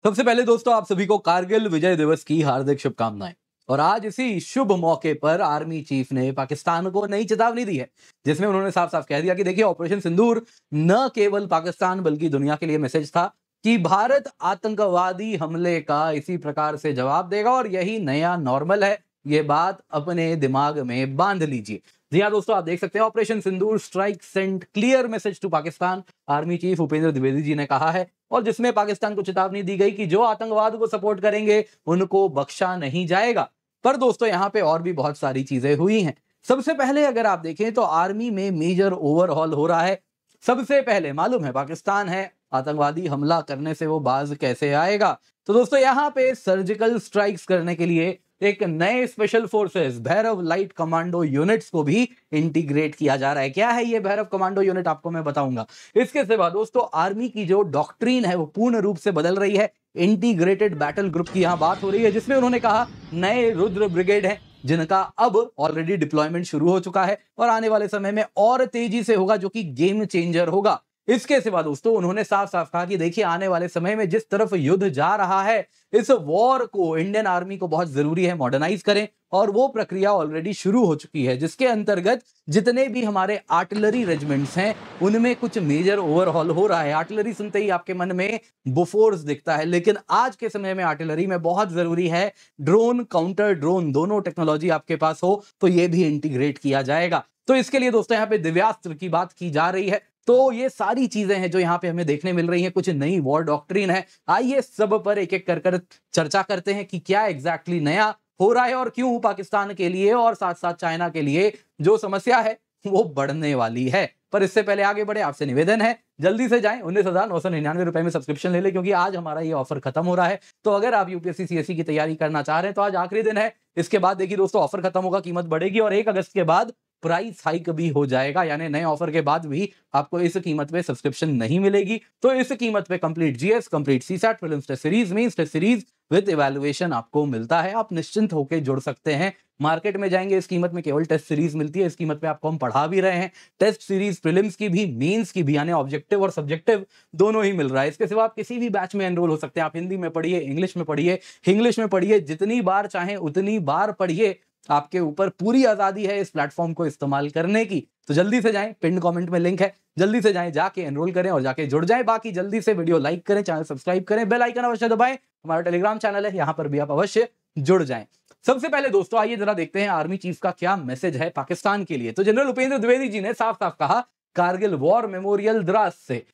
सबसे पहले दोस्तों आप सभी को कारगिल विजय दिवस की हार्दिक शुभकामनाएं। और आज इसी शुभ मौके पर आर्मी चीफ ने पाकिस्तान को नई चेतावनी दी है, जिसमें उन्होंने साफ साफ कह दिया कि देखिए ऑपरेशन सिंदूर न केवल पाकिस्तान बल्कि दुनिया के लिए मैसेज था कि भारत आतंकवादी हमले का इसी प्रकार से जवाब देगा और यही नया नॉर्मल है। ये बात अपने दिमाग में बांध लीजिए। जी हाँ दोस्तों, आप देख सकते हैं operation Sindoor strike send clear message to Pakistan, army chief Upendra Dwivedi ji ने कहा है, और जिसमें पाकिस्तान को चेतावनी दी गई कि जो आतंकवाद को सपोर्ट करेंगे उनको बख्शा नहीं जाएगा। पर दोस्तों यहाँ पे और भी बहुत सारी चीजें हुई हैं। सबसे पहले अगर आप देखें तो आर्मी में मेजर ओवरहॉल हो रहा है। सबसे पहले मालूम है पाकिस्तान है, आतंकवादी हमला करने से वो बाज कैसे आएगा। तो दोस्तों यहाँ पे सर्जिकल स्ट्राइक्स करने के लिए एक नए special forces Bhairav light commando units को भी इंटीग्रेट किया जा रहा है। क्या है ये भैरव कमांडो यूनिट, आपको मैं बताऊंगा। इसके सिवा दोस्तों आर्मी की जो डॉक्ट्रीन है वो पूर्ण रूप से बदल रही है। इंटीग्रेटेड बैटल ग्रुप की यहां बात हो रही है, जिसमें उन्होंने कहा नए रुद्र ब्रिगेड है जिनका अब ऑलरेडी डिप्लॉयमेंट शुरू हो चुका है और आने वाले समय में और तेजी से होगा, जो कि गेम चेंजर होगा। इसके सिवा दोस्तों उन्होंने साफ साफ कहा कि देखिए आने वाले समय में जिस तरफ युद्ध जा रहा है, इस वॉर को इंडियन आर्मी को बहुत जरूरी है मॉडर्नाइज करें, और वो प्रक्रिया ऑलरेडी शुरू हो चुकी है, जिसके अंतर्गत जितने भी हमारे आर्टिलरी रेजिमेंट्स हैं उनमें कुछ मेजर ओवरहॉल हो रहा है। आर्टिलरी सुनते ही आपके मन में बोफोर्स दिखता है, लेकिन आज के समय में आर्टिलरी में बहुत जरूरी है ड्रोन, काउंटर ड्रोन, दोनों टेक्नोलॉजी आपके पास हो, तो ये भी इंटीग्रेट किया जाएगा। तो इसके लिए दोस्तों यहाँ पे दिव्यास्त्र की बात की जा रही है। तो ये सारी चीजें हैं जो यहाँ पे हमें देखने मिल रही हैं, कुछ नई वॉर डॉक्ट्रिन है। आइए सब पर एक एक कर चर्चा करते हैं कि क्या एग्जैक्टली नया हो रहा है और क्यों पाकिस्तान के लिए और साथ साथ चाइना के लिए जो समस्या है वो बढ़ने वाली है। पर इससे पहले आगे बढ़े, आपसे निवेदन है जल्दी से जाएं 19,999 रुपए में सब्सक्रिप्शन ले ले, क्योंकि आज हमारा ये ऑफर खत्म हो रहा है। तो अगर आप यूपीएससी सीएससी की तैयारी करना चाह रहे हैं तो आज आखिरी दिन है। इसके बाद देखिए दोस्तों ऑफर खत्म होगा, कीमत बढ़ेगी और 1 अगस्त के बाद प्राइस हाइक भी हो जाएगा, यानी नए ऑफर के बाद भी आपको इस कीमत पे सब्सक्रिप्शन नहीं मिलेगी। तो इस कीमत पे complete GS, complete CSAT, prelims test series, mains test series with evaluation आपको मिलता है। आप निश्चिंत होकर जुड़ सकते हैं। मार्केट में जाएंगे इस कीमत में केवल टेस्ट सीरीज मिलती है। इस कीमत पे आपको हम पढ़ा भी रहे हैं, टेस्ट सीरीज प्रीलिम्स की भी, मेंस की भी, यानी ऑब्जेक्टिव और सब्जेक्टिव दोनों ही मिल रहा है। इसके सिवा आप किसी भी बैच में एनरोल हो सकते हैं। आप हिंदी में पढ़िए, इंग्लिश में पढ़िए, इंग्लिश में पढ़िए, जितनी बार चाहें उतनी बार पढ़िए। आपके ऊपर पूरी आजादी है इस प्लेटफॉर्म को इस्तेमाल करने की। तो जल्दी से जाएं, पिन कमेंट में लिंक है, जल्दी से जाएं, जाके एनरोल करें और जाके जुड़ जाएं। बाकी जल्दी से वीडियो लाइक करें, चैनल सब्सक्राइब करें, बेल आइकन अवश्य दबाएं। हमारा टेलीग्राम चैनल है, यहां पर भी आप अवश्य जुड़ जाएं। सबसे पहले दोस्तों आइए जरा देखते हैं आर्मी चीफ का क्या मैसेज है पाकिस्तान के लिए। तो जनरल उपेंद्र द्विवेदी जी ने साफ साफ कहा कारगिल वॉर मेमोरियल द्रास से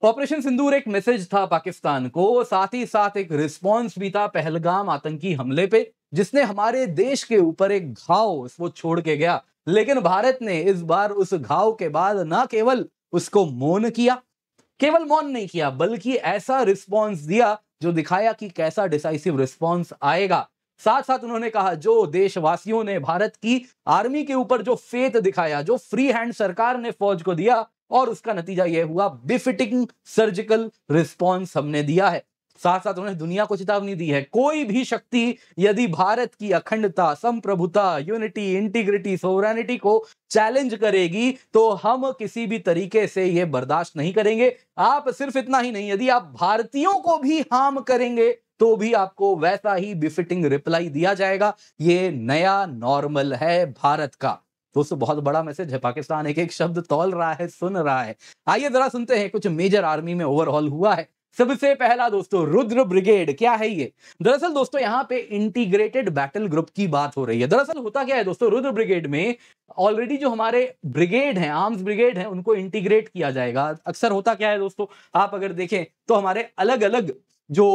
ऑपरेशन सिंदूर एक मैसेज था पाकिस्तान को, साथ ही साथ एक रिस्पॉन्स भी था पहलगाम आतंकी हमले पे, जिसने हमारे देश के ऊपर एक घाव वो छोड़ के गया। लेकिन भारत ने इस बार उस घाव के बाद ना केवल उसको मौन किया, केवल मौन नहीं किया, बल्कि ऐसा रिस्पॉन्स दिया जो दिखाया कि कैसा डिसाइसिव रिस्पॉन्स आएगा। साथ साथ उन्होंने कहा जो देशवासियों ने भारत की आर्मी के ऊपर जो फेथ दिखाया, जो फ्री हैंड सरकार ने फौज को दिया, और उसका नतीजा यह हुआ बिफिटिंग सर्जिकल रिस्पॉन्स हमने दिया है। साथ साथ उन्होंने दुनिया को चेतावनी दी है, कोई भी शक्ति यदि भारत की अखंडता, संप्रभुता, यूनिटी, इंटीग्रिटी, सोवरेनिटी को चैलेंज करेगी तो हम किसी भी तरीके से यह बर्दाश्त नहीं करेंगे। आप सिर्फ इतना ही नहीं, यदि आप भारतीयों को भी हार्म करेंगे तो भी आपको वैसा ही बिफिटिंग रिप्लाई दिया जाएगा। ये नया नॉर्मल है भारत का। दोस्तों बहुत बड़ा मैसेज है, पाकिस्तान एक एक शब्द तौल रहा है, सुन रहा है। आइए जरा सुनते हैं कुछ मेजर आर्मी में ओवरऑल हुआ है। सबसे पहला दोस्तों रुद्र ब्रिगेड, क्या है ये? दरअसल दोस्तों यहाँ पे इंटीग्रेटेड बैटल ग्रुप की बात हो रही है। दरअसल होता क्या है दोस्तों, रुद्र ब्रिगेड में ऑलरेडी जो हमारे ब्रिगेड हैं, आर्म्स ब्रिगेड हैं, उनको इंटीग्रेट किया जाएगा। अक्सर होता क्या है दोस्तों, आप अगर देखें तो हमारे अलग अलग जो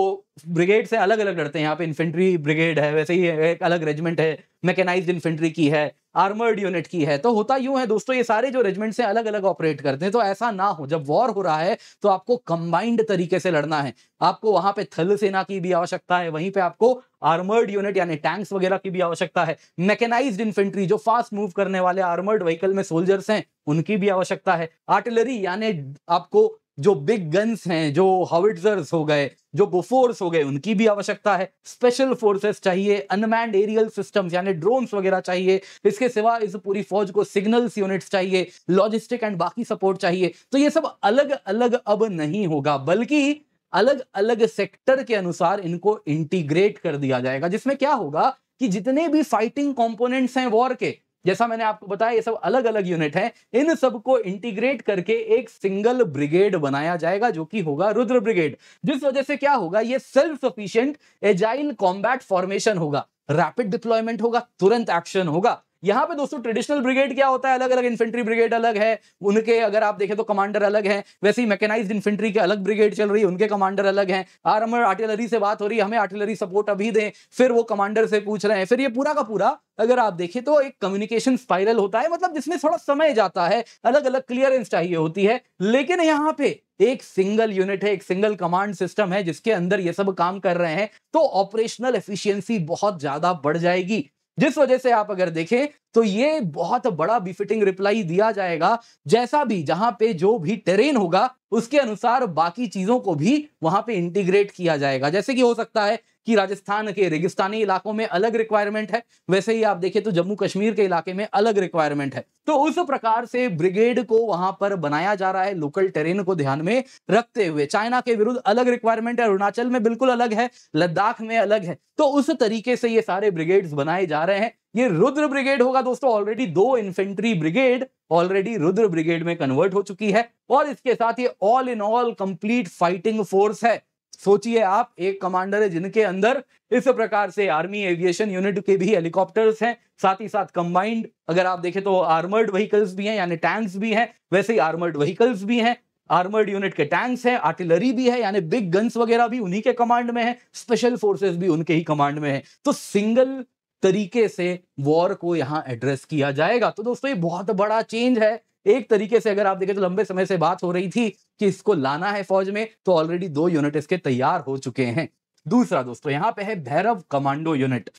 ब्रिगेड से अलग अलग लड़ते हैं। यहाँ पे इन्फेंट्री ब्रिगेड है, वैसे ही एक अलग रेजिमेंट है, मैकेनाइज्ड इन्फेंट्री की है, आर्मर्ड यूनिट की है। तो होता यूं है दोस्तों, ये सारे जो रेजिमेंट्स हैं अलग अलग ऑपरेट करते हैं। तो ऐसा ना हो, जब वॉर हो रहा है तो आपको कंबाइंड तरीके से लड़ना है। आपको वहां पे थल सेना की भी आवश्यकता है, वहीं पे आपको आर्मर्ड यूनिट यानी टैंक्स वगैरह की भी आवश्यकता है। मैकेनाइज्ड इन्फेंट्री जो फास्ट मूव करने वाले आर्मर्ड व्हीकल में सोल्जर्स हैं, उनकी भी आवश्यकता है। आर्टिलरी यानी आपको जो बिग गन्स हैं, जो हाविट्जर्स हो गए, जो बोफोर्स हो गए, उनकी भी आवश्यकता है। स्पेशल फोर्सेस चाहिए, अनमैन्ड एरियल सिस्टम्स यानी ड्रोन्स वगैरह चाहिए। इसके सिवा इस पूरी फौज को सिग्नल्स यूनिट्स चाहिए, लॉजिस्टिक एंड बाकी सपोर्ट चाहिए। तो ये सब अलग अलग अब नहीं होगा, बल्कि अलग अलग सेक्टर के अनुसार इनको इंटीग्रेट कर दिया जाएगा, जिसमें क्या होगा कि जितने भी फाइटिंग कंपोनेंट्स हैं वॉर के, जैसा मैंने आपको बताया ये सब अलग अलग यूनिट हैं, इन सबको इंटीग्रेट करके एक सिंगल ब्रिगेड बनाया जाएगा जो कि होगा रुद्र ब्रिगेड। जिस वजह से क्या होगा, ये self sufficient agile combat formation होगा, रैपिड डिप्लॉयमेंट होगा, तुरंत एक्शन होगा। यहां पे दोस्तों ट्रेडिशनल ब्रिगेड क्या होता है, अलग अलग इन्फेंट्री ब्रिगेड अलग है, उनके अगर आप देखें तो कमांडर अलग है, वैसे ही मैकेनाइज्ड इन्फेंट्री के अलग ब्रिगेड चल रही है, उनके कमांडर अलग हैं। आर्मर आर्टिलरी से बात हो रही है, हमें आर्टिलरी सपोर्ट अभी दें, फिर वो कमांडर से पूछ रहे हैं, फिर ये पूरा का पूरा अगर आप देखें तो एक कम्युनिकेशन स्पाइरल होता है, मतलब जिसमें थोड़ा समय जाता है, अलग अलग क्लियरेंस चाहिए होती है। लेकिन यहां पे एक सिंगल यूनिट है, एक सिंगल कमांड सिस्टम है जिसके अंदर ये सब काम कर रहे हैं, तो ऑपरेशनल एफिशिएंसी बहुत ज्यादा बढ़ जाएगी। जिस वजह से आप अगर देखें तो ये बहुत बड़ा बिफिटिंग रिप्लाई दिया जाएगा, जैसा भी जहां पे जो भी टेरेन होगा उसके अनुसार बाकी चीजों को भी वहां पे इंटीग्रेट किया जाएगा। जैसे कि हो सकता है कि राजस्थान के रेगिस्तानी इलाकों में अलग रिक्वायरमेंट है, वैसे ही आप देखें तो जम्मू कश्मीर के इलाके में अलग रिक्वायरमेंट है। तो उस प्रकार से ब्रिगेड को वहां पर बनाया जा रहा है, लोकल टेरेन को ध्यान में रखते हुए। चाइना के विरुद्ध अलग रिक्वायरमेंट है, अरुणाचल में बिल्कुल अलग है, लद्दाख में अलग है, तो उस तरीके से ये सारे ब्रिगेड्स बनाए जा रहे हैं। ये रुद्र ब्रिगेड होगा दोस्तों, already 2 infantry brigade already Rudra brigade में कन्वर्ट हो चुकी है, और इसके साथ ये all in all complete fighting force है। सोचिए आप, एक कमांडर है जिनके अंदर इस प्रकार से आर्मी एविएशन यूनिट के भी हेलीकॉप्टर्स हैं, साथ ही साथ कंबाइंड अगर आप देखें तो आर्मर्ड व्हीकल्स भी हैं, यानी टैंक्स भी हैं, वैसे ही आर्मर्ड व्हीकल्स भी हैं, आर्मर्ड यूनिट के टैंक्स हैं, आर्टिलरी भी है, यानी बिग गन्स वगैरह भी उन्हीं के कमांड में है, स्पेशल फोर्सेस भी उनके ही कमांड में है। तो सिंगल तरीके से वॉर को यहां एड्रेस किया जाएगा। तो दोस्तों ये बहुत बड़ा चेंज है। एक तरीके से अगर आप देखें तो लंबे समय से बात हो रही थी कि इसको लाना है फौज में, तो ऑलरेडी 2 यूनिट इसके तैयार हो चुके हैं। दूसरा दोस्तों यहां पे है Bhairav commando unit.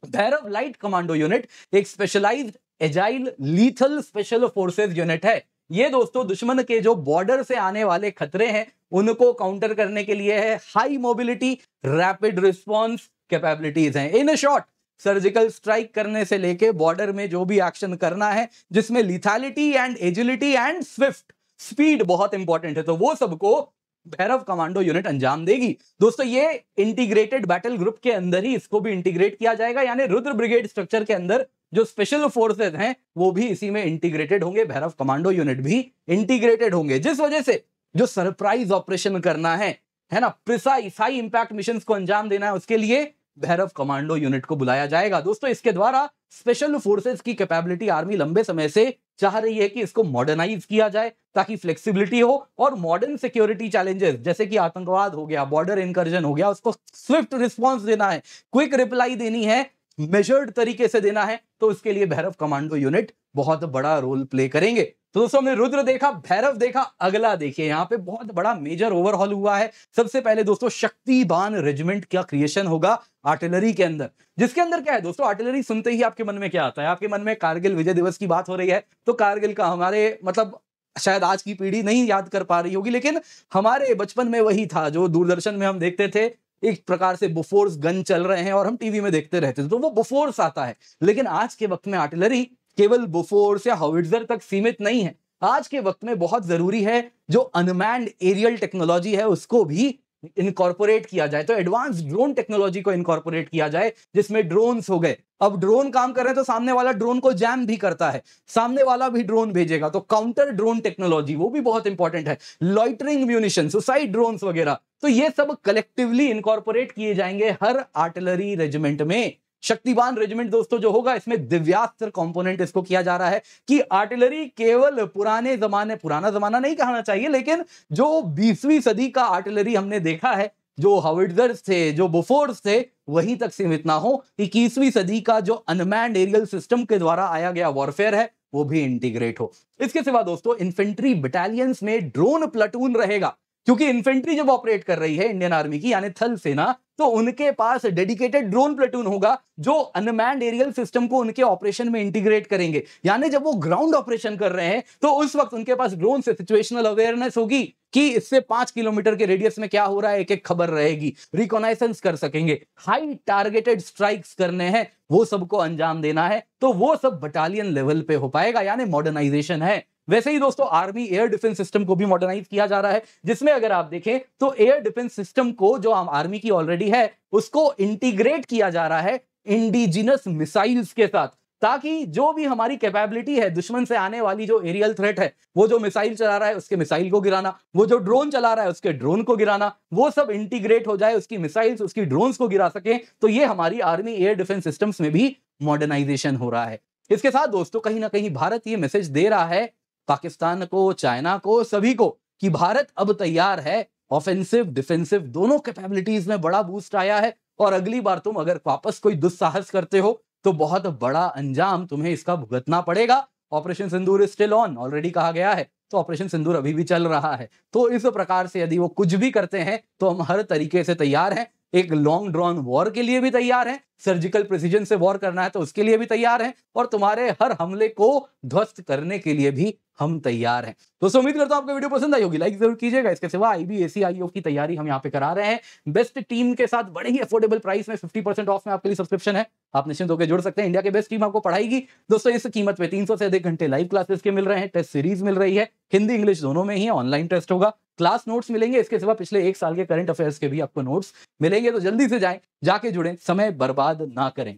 Bhairav light commando unit एक specialised agile lethal special forces unit है। ये दोस्तों दुश्मन के जो बॉर्डर से आने वाले खतरे हैं उनको काउंटर करने के लिए है, high mobility rapid response capabilities हैं। इन शॉर्ट सर्जिकल स्ट्राइक करने से लेके बॉर्डर में जो भी एक्शन करना है जिसमें lethality and agility and swift speed बहुत इंपॉर्टेंट है, तो वो सबको भैरव कमांडो यूनिट अंजाम देगी। दोस्तों ये इंटीग्रेटेड बैटल ग्रुप के अंदर ही इसको भी इंटीग्रेट किया जाएगा, यानी रुद्र ब्रिगेड स्ट्रक्चर के अंदर जो स्पेशल फोर्सेज हैं वो भी इसी में इंटीग्रेटेड होंगे, भैरव कमांडो यूनिट भी इंटीग्रेटेड होंगे। जिस वजह से जो सरप्राइज ऑपरेशन करना है ना, प्रिसाइज हाई इंपैक्ट मिशन को अंजाम देना है, उसके लिए भैरव कमांडो यूनिट को बुलाया जाएगा। दोस्तों इसके द्वारा स्पेशल फोर्सेस की कैपेबिलिटी आर्मी लंबे समय से चाह रही है कि इसको मॉडर्नाइज किया जाए ताकि फ्लेक्सिबिलिटी हो और मॉडर्न सिक्योरिटी चैलेंजेस जैसे कि आतंकवाद हो गया, बॉर्डर इंकर्जन हो गया, उसको स्विफ्ट रिस्पांस देना है, क्विक रिप्लाई देनी है, मेजर्ड तरीके से देना है, तो इसके लिए भैरव कमांडो यूनिट बहुत बड़ा रोल प्ले करेंगे। तो दोस्तों हमने रुद्र देखा, भैरव देखा, अगला देखिए यहाँ पे बहुत बड़ा मेजर ओवरहॉल हुआ है। सबसे पहले दोस्तों शक्तिबान रेजिमेंट का क्रिएशन होगा आर्टिलरी के अंदर, जिसके अंदर क्या है दोस्तों, आर्टिलरी सुनते ही आपके मन में क्या आता है, आपके मन में कारगिल विजय दिवस की बात हो रही है, तो कारगिल का हमारे मतलब शायद आज की पीढ़ी नहीं याद कर पा रही होगी, लेकिन हमारे बचपन में वही था जो दूरदर्शन में हम देखते थे, एक प्रकार से बोफोर्स गन चल रहे हैं और हम टीवी में देखते रहते थे, तो वो बोफोर्स आता है। लेकिन आज के वक्त में आर्टिलरी केवल बोफोर्स या हाविट्जर तक सीमित नहीं है। आज के वक्त में बहुत जरूरी है जो अनमैन्ड एरियल टेक्नोलॉजी है उसको भी इनकॉर्पोरेट किया जाए, तो एडवांस ड्रोन टेक्नोलॉजी को इनकॉर्पोरेट किया जाए, जिसमें ड्रोन्स हो गए। अब ड्रोन काम कर रहे हैं तो सामने वाला ड्रोन को जैम भी करता है, सामने वाला भी ड्रोन भेजेगा, तो काउंटर ड्रोन टेक्नोलॉजी वो भी बहुत इंपॉर्टेंट है, लॉइटरिंग म्यूनिशन, सुसाइड ड्रोन्स वगैरह, तो ये सब कलेक्टिवली इनकॉर्पोरेट किए जाएंगे हर आर्टिलरी रेजिमेंट में। शक्तिबान रेजिमेंट दोस्तों जो होगा इसमें दिव्यास्त्र कंपोनेंट इसको किया जा रहा है कि आर्टिलरी केवल पुराने जमाने, पुराना जमाना नहीं कहना चाहिए, लेकिन जो 20वीं सदी का आर्टिलरी हमने देखा है, जो हाविट्जर्स थे, जो बोफोर्स थे, वहीं तक सीमित ना हो। 21वीं सदी का जो अनमैन्ड एरियल सिस्टम के द्वारा आया गया वॉरफेयर है वो भी इंटीग्रेट हो। इसके सिवा दोस्तों इन्फेंट्री बटालियंस में ड्रोन प्लाटून रहेगा, क्योंकि इन्फेंट्री जब ऑपरेट कर रही है इंडियन आर्मी की यानी थल सेना, तो उनके पास डेडिकेटेड ड्रोन प्लेटून होगा जो अनमैन्ड एरियल सिस्टम को उनके ऑपरेशन में इंटीग्रेट करेंगे। यानी जब वो ग्राउंड ऑपरेशन कर रहे हैं तो उस वक्त उनके पास ड्रोन से सिचुएशनल अवेयरनेस होगी कि इससे 5 किलोमीटर के रेडियस में क्या हो रहा है, एक एक खबर रहेगी, रिकॉनाइसेंस कर सकेंगे, हाई टारगेटेड स्ट्राइक्स करने हैं, वो सबको अंजाम देना है, तो वो सब बटालियन लेवल पे हो पाएगा, यानी मॉडर्नाइजेशन है। वैसे ही दोस्तों आर्मी एयर डिफेंस सिस्टम को भी मॉडर्नाइज किया जा रहा है, जिसमें अगर आप देखें तो एयर डिफेंस सिस्टम को जो आर्मी की ऑलरेडी है उसको इंटीग्रेट किया जा रहा है इंडिजिनस मिसाइल्स के साथ, ताकि जो भी हमारी कैपेबिलिटी है दुश्मन से आने वाली जो एरियल थ्रेट है, वो जो मिसाइल चला रहा है उसके मिसाइल को गिराना, वो जो ड्रोन चला रहा है उसके ड्रोन को गिराना, वो सब इंटीग्रेट हो जाए, उसकी मिसाइल्स उसकी ड्रोन्स को गिरा सके। तो ये हमारी आर्मी एयर डिफेंस सिस्टम्स में भी मॉडर्नाइजेशन हो रहा है। इसके साथ दोस्तों कहीं ना कहीं भारत ये मैसेज दे रहा है पाकिस्तान को, चाइना को, सभी को कि भारत अब तैयार है, ऑफेंसिव डिफेंसिव दोनों कैपेबिलिटीज में बड़ा बूस्ट आया है, और अगली बार तुम अगर वापस कोई दुस्साहस करते हो तो बहुत बड़ा अंजाम तुम्हें इसका भुगतना पड़ेगा। Operation Sindoor still on already कहा गया है, तो ऑपरेशन सिंदूर अभी भी चल रहा है। तो इस प्रकार से यदि वो कुछ भी करते हैं तो हम हर तरीके से तैयार हैं, एक लॉन्ग ड्रॉन वॉर के लिए भी तैयार हैं, सर्जिकल प्रिसीजन से वॉर करना है तो उसके लिए भी तैयार हैं, और तुम्हारे हर हमले को ध्वस्त करने के लिए भी हम तैयार हैं। दोस्तों उम्मीद करता हूं आपको वीडियो पसंद आई होगी, लाइक जरूर कीजिएगा। इसके सिवा आईबीएससी आईओ की तैयारी हम यहाँ पे करा रहे हैं बेस्ट टीम के साथ, बड़े ही अफोर्डेबल प्राइस में 50% ऑफ में आपके लिए सब्सक्रिप्शन है, आप निश्चिंत होकर जुड़ सकते हैं। इंडिया के बेस्ट टीम आपको पढ़ाएगी दोस्तों इस कीमत पे। 300 से अधिक घंटे लाइव क्लासेस के मिल रहे हैं, टेस्ट सीरीज मिल रही है, हिंदी इंग्लिश दोनों में ही, ऑनलाइन टेस्ट होगा, क्लास नोट्स मिलेंगे। इसके सिवा पिछले 1 साल के करंट अफेयर्स के भी आपको नोट्स मिलेंगे। तो जल्दी से जाएं, जाके जुड़ें, समय बर्बाद ना करें।